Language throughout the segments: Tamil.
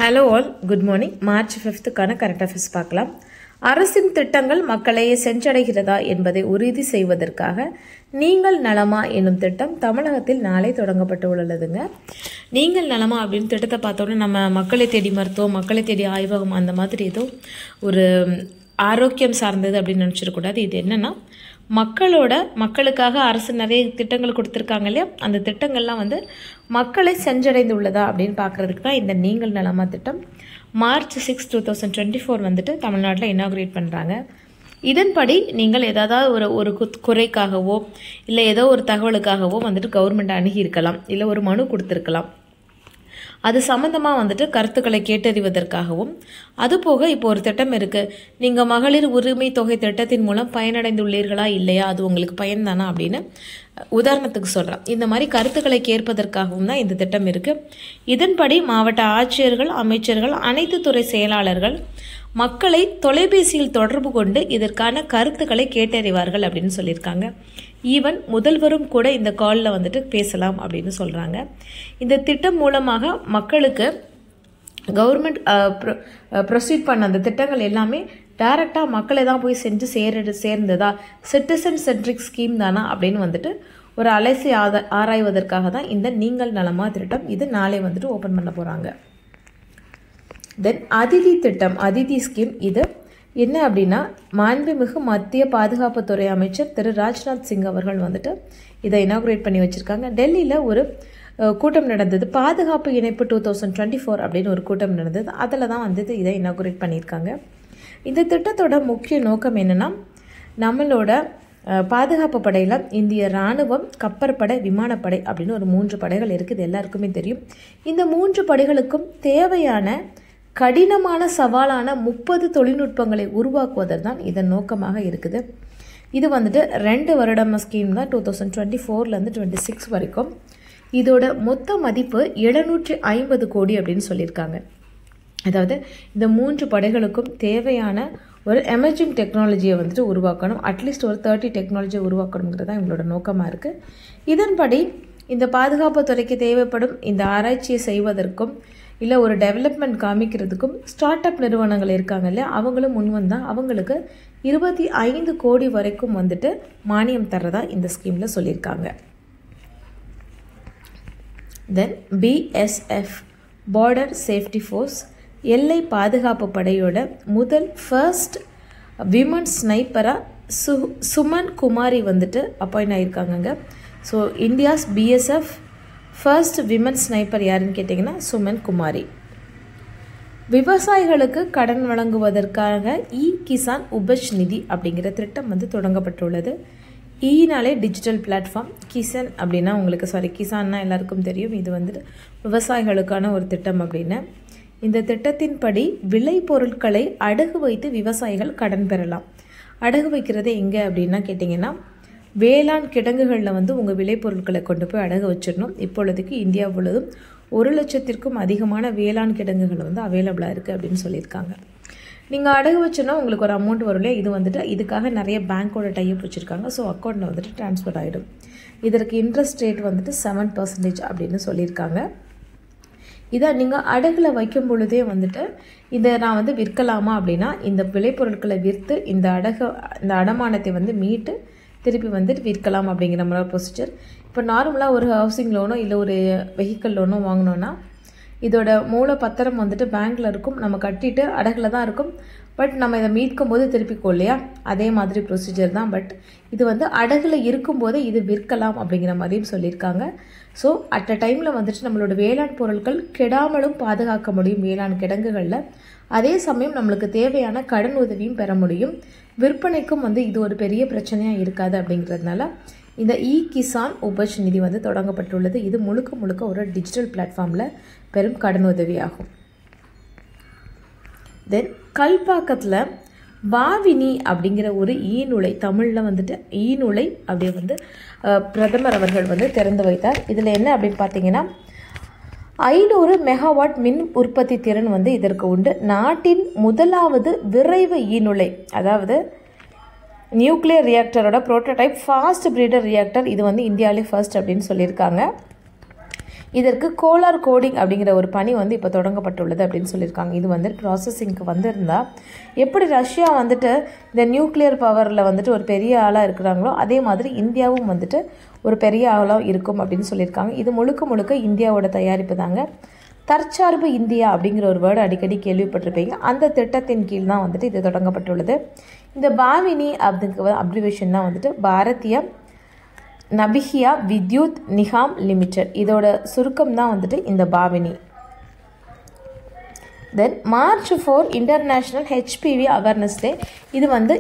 Hello all, good morning. March 5க்கான கரண்ட் அஃபேர்ஸ் பார்க்கலாம். அரசின் திட்டங்கள் மக்களை சென்றடைகிறதா என்பதை உறுதி செய்வதற்காக நீங்கள் நலமா என்னும் திட்டம் தமிழகத்தில் நாளை தொடங்கப்பட்டு உள்ளதுங்க. நீங்கள் நலமா அப்படின்னு திட்டத்தை பார்த்தோன்னா நம்ம மக்களை தேடி மருத்துவம், மக்களை தேடி ஆய்வகம் அந்த மாதிரி ஏதோ ஒரு ஆரோக்கியம் சார்ந்தது அப்படின்னு நினச்சிடக்கூடாது. இது என்னென்னா மக்களுக்காக அரசு நிறைய திட்டங்கள் கொடுத்துருக்காங்க இல்லையா, அந்த திட்டங்கள்லாம் மக்களை சென்றடைந்துள்ளதா அப்படின்னு பார்க்குறதுக்கு தான் இந்த நீங்கள் நலமா திட்டம் மார்ச் 6, 2024 தமிழ்நாட்டில் இனாகுரேட் பண்ணுறாங்க. இதன்படி நீங்கள் ஏதாவது ஒரு குறைக்காகவோ இல்லை ஏதோ ஒரு தகவலுக்காகவோ கவர்மெண்ட் அணுகி இருக்கலாம், இல்லை ஒரு மனு கொடுத்துருக்கலாம். அது சம்மந்தமாக கருத்துக்களை கேட்டறிவதற்காகவும், அதுபோக இப்போ ஒரு திட்டம் இருக்குது, நீங்கள் மகளிர் உரிமை தொகை திட்டத்தின் மூலம் பயனடைந்துள்ளீர்களா இல்லையா, அது உங்களுக்கு பயன்தானா அப்படின்னு உதாரணத்துக்கு சொல்கிறேன். இந்த மாதிரி கருத்துக்களை கேட்பதற்காகவும் தான் இந்த திட்டம் இருக்குது. இதன்படி மாவட்ட ஆட்சியர்கள், அமைச்சர்கள், அனைத்து துறை செயலாளர்கள் மக்களை தொலைபேசியில் தொடர்பு கொண்டு இதற்கான கருத்துக்களை கேட்டறிவார்கள் அப்படின்னு சொல்லியிருக்காங்க. ஈவன் முதல்வரும் கூட இந்த காலில் பேசலாம் அப்படின்னு சொல்கிறாங்க. இந்த திட்டம் மூலமாக மக்களுக்கு கவர்மெண்ட் ப்ரொசீட் பண்ண அந்த திட்டங்கள் எல்லாமே டைரெக்டாக மக்களை தான் போய் சேர்ந்ததா, சிட்டிசன் சென்ட்ரிக் ஸ்கீம் தானா அப்படின்னு ஒரு அலசி ஆராய்வதற்காக தான் இந்த நீங்கள் நலமா திட்டம். இது நாளை ஓப்பன் பண்ண போகிறாங்க. தென் அதிதி திட்டம், அதிதி ஸ்கீம், இது என்ன அப்படின்னா மாண்புமிகு மத்திய பாதுகாப்புத்துறை அமைச்சர் திரு ராஜ்நாத் சிங் அவர்கள் இதை இனாகுரேட் பண்ணி வச்சுருக்காங்க. டெல்லியில் ஒரு கூட்டம் நடந்தது, பாதுகாப்பு இணைப்பு 2024 அப்படின்னு ஒரு கூட்டம் நடந்தது. அதில் தான் இதை இனாகுரேட் பண்ணியிருக்காங்க. இந்த திட்டத்தோட முக்கிய நோக்கம் என்னென்னா, நம்மளோட பாதுகாப்பு படையில் இந்திய இராணுவம், கப்பற்படை, விமானப்படை அப்படின்னு ஒரு 3 படைகள் இருக்குது, எல்லாருக்குமே தெரியும். இந்த 3 படைகளுக்கும் தேவையான கடினமான சவாலான 30 தொழில்நுட்பங்களை உருவாக்குவதற்கு தான் இதன் நோக்கமாக இருக்குது. இது 2 வருடம் ஸ்கீம் தான், 2024 26 வரைக்கும். இதோட மொத்த மதிப்பு 750 கோடி அப்படின்னு சொல்லியிருக்காங்க. அதாவது இந்த 3 படைகளுக்கும் தேவையான ஒரு எமர்ஜிங் டெக்னாலஜியை உருவாக்கணும், அட்லீஸ்ட் ஒரு 30 டெக்னாலஜியை உருவாக்கணுங்கிறது தான் இவங்களோட நோக்கமாக இருக்குது. இதன்படி இந்த பாதுகாப்பு துறைக்கு தேவைப்படும் இந்த ஆராய்ச்சியை செய்வதற்கும் இல்லை ஒரு டெவலப்மெண்ட் காமிக்கிறதுக்கும் ஸ்டார்ட் அப் நிறுவனங்கள் இருக்காங்க இல்லையா, அவங்களும் முன் வந்தால் அவங்களுக்கு 25 கோடி வரைக்கும் மானியம் தர்றதா இந்த ஸ்கீமில் சொல்லியிருக்காங்க. Then BSF, border safety force, எல்லை பாதுகாப்பு படையோட ஃபர்ஸ்ட் விமன் ஸ்னைப்பராக சுமன் குமாரி அப்பாயிண்ட் ஆகியிருக்காங்க. So India's BSF first women sniper யாருன்னு கேட்டிங்கன்னா சுமன் குமாரி. விவசாயிகளுக்கு கடன் வழங்குவதற்காக கிசான் உபஜ் நிதி அப்படிங்கிற திட்டம் தொடங்கப்பட்டுள்ளது. ஈனாலே டிஜிட்டல் பிளாட்ஃபார்ம், கிசான் அப்படின்னா கிசான்னா எல்லாருக்கும் தெரியும், இது விவசாயிகளுக்கான ஒரு திட்டம் அப்படின்னு. இந்த திட்டத்தின்படி விளை பொருட்களை அடகு வைத்து விவசாயிகள் கடன் பெறலாம். அடகு வைக்கிறது எங்கே அப்படின்னா கேட்டிங்கன்னா, வேளாண் கிடங்குகளில் உங்கள் விளைபொருட்களை கொண்டு போய் அடகு வச்சிடணும். இப்பொழுதுக்கு இந்தியா முழுவதும் 1,00,000க்கும் அதிகமான வேளாண் கிடங்குகள் அவைலபிளாக இருக்குது அப்படின்னு சொல்லியிருக்காங்க. நீங்கள் அடகு வச்சோன்னா உங்களுக்கு ஒரு அமௌண்ட் வரும் இல்லையா, இது இதுக்காக நிறைய பேங்க்கோட டைப் வச்சுருக்காங்க. ஸோ அக்கௌண்ட்டில் ட்ரான்ஸ்ஃபர் ஆகிடும். இதற்கு இன்ட்ரெஸ்ட் ரேட் 7% அப்படின்னு சொல்லியிருக்காங்க. இதை நீங்கள் அடகில் வைக்கும் பொழுதே இதை நான் விற்கலாமா அப்படின்னா, இந்த விளைபொருட்களை விற்று இந்த அடமானத்தை மீட்டு திருப்பி விற்கலாம் அப்படிங்கிற மாதிரி ப்ரொசீஜர். இப்போ நார்மலாக ஒரு ஹவுசிங் லோனோ இல்லை ஒரு வெஹிக்கிள் லோனோ வாங்கினோன்னா இதோட மூல பத்திரம் பேங்க்கில் இருக்கும், நம்ம கட்டிட்டு அடகில் தான் இருக்கும். பட் நம்ம இதை மீட்கும் போது திருப்பிக்கோ இல்லையா, அதே மாதிரி ப்ரொசீஜர் தான். பட் இது அடகில் இருக்கும்போது இது விற்கலாம் அப்படிங்கிற மாதிரியும் சொல்லியிருக்காங்க. ஸோ அட் அ டைமில் நம்மளோட வேளாண் பொருட்கள் கெடாமலும் பாதுகாக்க முடியும் வேளாண் கிடங்குகளில். அதே சமயம் நம்மளுக்கு தேவையான கடன் உதவியும் பெற முடியும். விற்பனைக்கும் இது ஒரு பெரிய பிரச்சனையாக இருக்காது. அப்படிங்கிறதுனால இந்த கிசான் உபஜ் நிதி தொடங்கப்பட்டுள்ளது. இது முழுக்க ஒரு டிஜிட்டல் பிளாட்ஃபார்மில் பெரும் கடன் உதவியாகும். தென் கல்பாக்கத்தில் வாவினி அப்படிங்கிற ஒரு ஈநுலை, தமிழில் ஈநுலை அப்படி பிரதமர் அவர்கள் திறந்து வைத்தார். இதில் என்ன அப்படின்னு பார்த்தீங்கன்னா, 500 மெகாவாட் மின் உற்பத்தி திறன் இதற்கு உண்டு. நாட்டின் முதலாவது விரைவு ஈநுலை, அதாவது நியூக்ளியர் ரியாக்டரோட ப்ரோட்டோடைப் ஃபாஸ்ட் பிரீடர் ரியாக்டர், இது இந்தியாவிலே ஃபர்ஸ்ட் அப்படின்னு சொல்லியிருக்காங்க. இதற்கு கோலார் கோடிங் அப்படிங்கிற ஒரு பணி வந்து இப்போ தொடங்கப்பட்டுள்ளது அப்படின்னு சொல்லியிருக்காங்க. இது வந்து ப்ராசஸிங்க்கு வந்திருந்தால் எப்படி ரஷ்யா வந்துட்டு இந்த நியூக்ளியர் பவரில் வந்துட்டு ஒரு பெரிய ஆளாக இருக்கிறாங்களோ அதே மாதிரி இந்தியாவும் வந்துட்டு ஒரு பெரிய ஆளாக இருக்கும் அப்படின்னு சொல்லியிருக்காங்க. இது முழுக்க முழுக்க இந்தியாவோட தயாரிப்பு தாங்க. தற்சார்பு இந்தியா அப்படிங்கிற ஒரு வேர்டு அடிக்கடி கேள்விப்பட்டிருப்பீங்க. அந்த திட்டத்தின் கீழ் தான் வந்துட்டு இது தொடங்கப்பட்டுள்ளது. இந்த பாவினி அப்படிங்கிற அப்ரிவேஷன் தான் வந்துட்டு பாரதிய நபிஹியா வித்யுத் நிகாம் லிமிடெட். இதோட சுருக்கம் தான் வந்துட்டு இந்த பாவினி. தென் March 4 international HPV awareness day. இது வந்து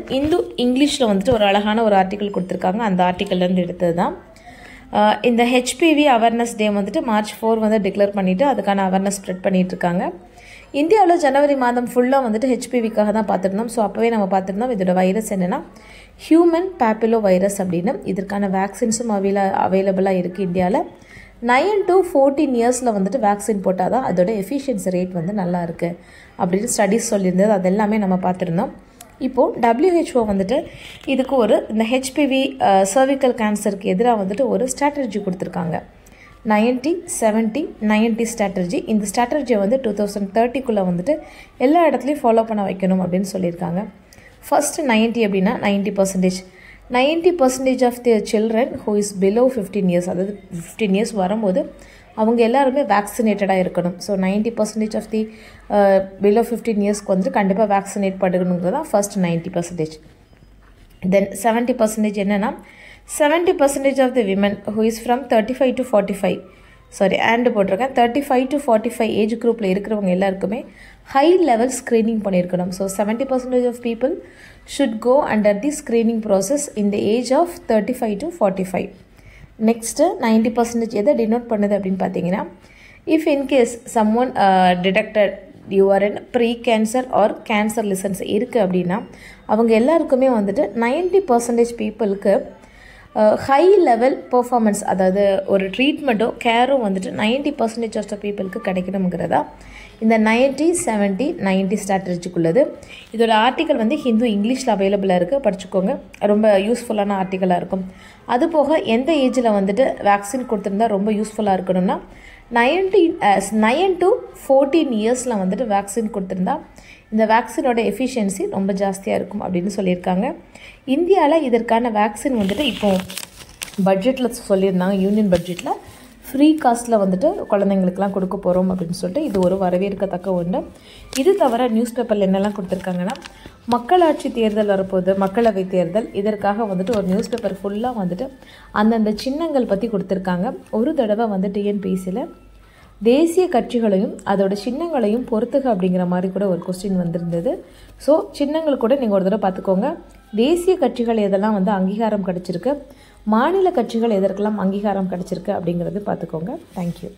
இங்கிலீஷில் வந்துட்டு ஒரு அழகான ஒரு ஆர்டிக்கல் கொடுத்துருக்காங்க. அந்த ஆர்டிக்கல்லேருந்து எடுத்தது தான். இந்த ஹெச்பிவி அவேர்னஸ் டே வந்துட்டு March 4 வந்து டிக்ளேர் பண்ணிவிட்டு அதுக்கான அவேர்னஸ் ஸ்ப்ரெட் பண்ணிகிட்ருக்காங்க. இந்தியாவில் ஜனவரி மாதம் ஃபுல்லாக வந்துட்டு ஹெச்பிவிக்காக தான் பார்த்துருந்தோம். ஸோ அப்போவே நம்ம பார்த்துருந்தோம் இதோட வைரஸ் என்னென்னா ஹியூமன் பேப்பிலோ வைரஸ் அப்படின்னு. இதற்கான வேக்சின்ஸும் அவைலபிளாக இருக்குது இந்தியாவில். 9 to 14 இயர்ஸில் வந்துட்டு வேக்சின் போட்டால் தான் அதோட எஃபிஷியன்சி ரேட் வந்து நல்லா இருக்குது அப்படின்னு ஸ்டடீஸ் சொல்லியிருந்தது. அது எல்லாமே நம்ம பார்த்துருந்தோம். இப்போது WHO வந்துட்டு இதுக்கு இந்த ஹெச்பிவி சர்விக்கல் கேன்சருக்கு எதிராக வந்துட்டு ஒரு ஸ்ட்ராட்டஜி கொடுத்துருக்காங்க. 90-70-90 ஸ்ட்ராட்டஜி. இந்த ஸ்ட்ராட்டஜியை வந்து 2030 வந்துட்டு எல்லா இடத்துலையும் ஃபாலோ பண்ண வைக்கணும் அப்படின்னு சொல்லியிருக்காங்க. ஃபஸ்ட்டு 90 அப்படின்னா 90% of the children who is below 15 years, அதாவது 15 இயர்ஸ் வரும்போது அவங்க எல்லாருமே வேக்சினேட்டடாக இருக்கணும். ஸோ 90% ஆஃப் தி பிலோ 15 இயர்ஸ்க்கு வந்துட்டு கண்டிப்பாக வேக்சினேட் பண்ணணுங்கிறது தான் ஃபர்ஸ்ட் 90%. தென் 70% என்னென்னா 70% of the women who is from 35 to 45 போட்டிருக்கேன். 35 to 45 ஏஜ் குரூப்பில் இருக்கிறவங்க எல்லாருக்குமே ஹை லெவல் ஸ்க்ரீனிங் பண்ணியிருக்கணும். So 70% of people should go under the screening process in the age of 35 to 45. Next 90% எதை டினோட் பண்ணுது அப்படின்னு பார்த்தீங்கன்னா, if in case someone detected you are in pre cancer or cancer lesions இருக்குது அப்படின்னா அவங்க எல்லாருக்குமே வந்துட்டு 90% பீப்புளுக்கு ஹை லெவல் பெர்ஃபார்மன்ஸ், அதாவது ஒரு ட்ரீட்மெண்ட்டோ கேரும் வந்துட்டு 90% ஆஃப் த பீப்புளுக்கு கிடைக்கணுங்கிறதா இந்த 90-70-90 ஸ்ட்ராட்டஜிக்குள்ளது. இதோட ஆர்டிக்கல் வந்து இங்கிலீஷில் அவைலபிளாக இருக்குது, படிச்சுக்கோங்க. ரொம்ப யூஸ்ஃபுல்லான ஆர்டிக்கலாக இருக்கும். அதுபோக எந்த ஏஜில் வந்துட்டு வேக்சின் கொடுத்துருந்தா ரொம்ப யூஸ்ஃபுல்லாக இருக்கணும்னா 9 to 14 இயர்ஸில் வந்துட்டு வேக்சின் கொடுத்துருந்தா இந்த வேக்சினோட எஃபிஷியன்சி ரொம்ப ஜாஸ்தியாக இருக்கும் அப்படின்னு சொல்லியிருக்காங்க. இந்தியாவில் இதற்கான வேக்சின் வந்துட்டு இப்போது பட்ஜெட்டில் சொல்லியிருந்தாங்க. யூனியன் பட்ஜெட்டில் ஃப்ரீ காஸ்ட்டில் வந்துட்டு குழந்தைங்களுக்கெல்லாம் கொடுக்க போகிறோம் அப்படின்னு சொல்லிட்டு இது ஒரு வரவேற்கத்தக்க ஒன்று. இது தவிர நியூஸ் பேப்பரில் என்னெல்லாம் கொடுத்துருக்காங்கன்னா, மக்களாட்சி தேர்தல் வரப்போகுது, மக்களவை தேர்தல். இதற்காக வந்துட்டு ஒரு நியூஸ் பேப்பர் ஃபுல்லாக வந்துட்டு அந்தந்த சின்னங்கள் பற்றி கொடுத்துருக்காங்க. ஒரு தடவை வந்து டிஎன்பிஎஸ்சியில் தேசிய கட்சிகளையும் அதோட சின்னங்களையும் பொறுத்துக அப்படிங்கிற மாதிரி கூட ஒரு கொஸ்டின் வந்திருந்தது. ஸோ சின்னங்கள் கூட நீங்கள் ஒரு தடவை பார்த்துக்கோங்க. தேசிய கட்சிகள் எதெல்லாம் வந்து அங்கீகாரம் கிடச்சிருக்கு, மாநில கட்சிகள் எதற்கெல்லாம் அங்கீகாரம் கிடச்சிருக்கு அப்படிங்கிறது பார்த்துக்கோங்க. தேங்க்யூ.